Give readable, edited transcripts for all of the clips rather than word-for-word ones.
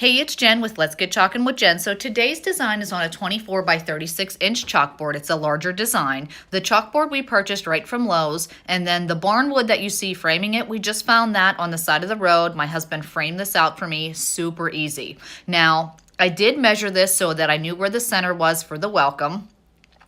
Hey, it's Jen with Let's Get Chalkin' with Jen. So today's design is on a 24 by 36 inch chalkboard. It's a larger design. The chalkboard we purchased right from Lowe's, and then the Barnwood that you see framing it, we just found that on the side of the road. My husband framed this out for me, super easy. Now, I did measure this so that I knew where the center was for the welcome.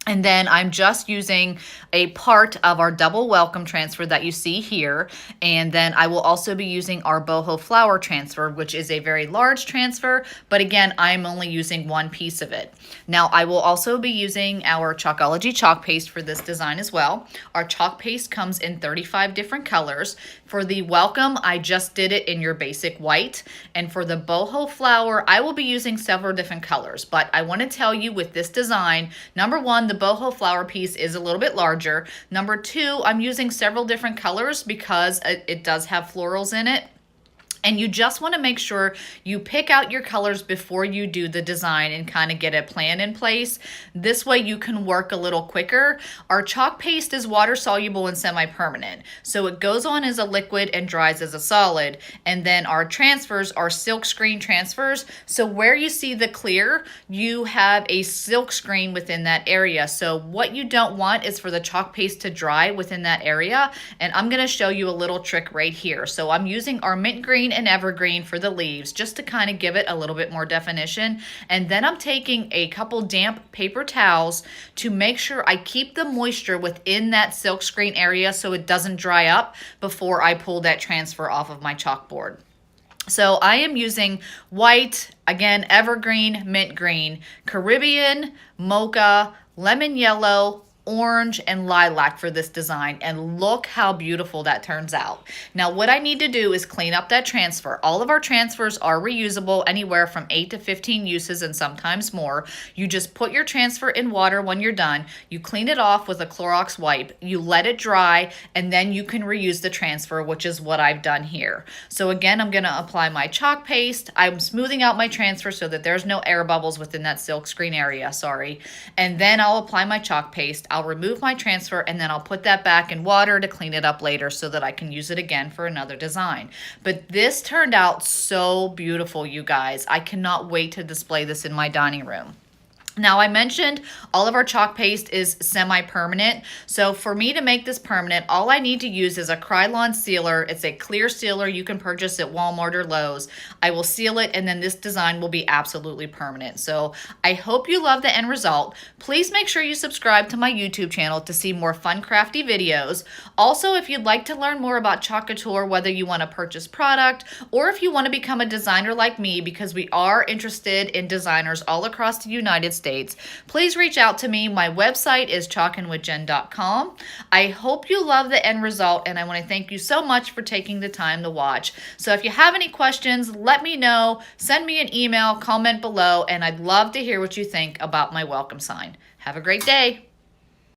And then I'm just using a part of our double welcome transfer that you see here. And then I will also be using our BoHo flower transfer, which is a very large transfer. But again, I'm only using one piece of it. Now I will also be using our Chalkology Chalk paste for this design as well. Our chalk paste comes in 35 different colors. For the welcome, I just did it in your basic white. And for the BoHo flower, I will be using several different colors. But I want to tell you with this design, number one, the BoHo flower piece is a little bit larger. Number two, I'm using several different colors because it does have florals in it. And you just want to make sure you pick out your colors before you do the design and kind of get a plan in place. This way you can work a little quicker. Our chalk paste is water soluble and semi-permanent. So it goes on as a liquid and dries as a solid. And then our transfers are silk screen transfers. So where you see the clear, you have a silk screen within that area. So what you don't want is for the chalk paste to dry within that area. And I'm going to show you a little trick right here. So I'm using our mint green and evergreen for the leaves just to kind of give it a little bit more definition. And then I'm taking a couple damp paper towels to make sure I keep the moisture within that silk screen area so it doesn't dry up before I pull that transfer off of my chalkboard. So I am using white, again, evergreen, mint green, Caribbean, mocha, lemon yellow, orange, and lilac for this design, and look how beautiful that turns out. Now what I need to do is clean up that transfer. All of our transfers are reusable, anywhere from 8 to 15 uses and sometimes more. You just put your transfer in water when you're done, you clean it off with a Clorox wipe, you let it dry, and then you can reuse the transfer, which is what I've done here. So again, I'm going to apply my chalk paste. I'm smoothing out my transfer so that there's no air bubbles within that silk screen area, and then I'll apply my chalk paste. I'll remove my transfer, and then I'll put that back in water to clean it up later so that I can use it again for another design. But this turned out so beautiful, you guys. I cannot wait to display this in my dining room. Now I mentioned all of our chalk paste is semi-permanent. So for me to make this permanent, all I need to use is a Krylon sealer. It's a clear sealer you can purchase at Walmart or Lowe's. I will seal it, and then this design will be absolutely permanent. So I hope you love the end result. Please make sure you subscribe to my YouTube channel to see more fun crafty videos. Also, if you'd like to learn more about Chalk Couture, whether you want to purchase product or if you want to become a designer like me, because we are interested in designers all across the United States, please reach out to me. My website is chalkinwithjen.com. I hope you love the end result, and I want to thank you so much for taking the time to watch. So if you have any questions, let me know. Send me an email, comment below, and I'd love to hear what you think about my welcome sign. Have a great day.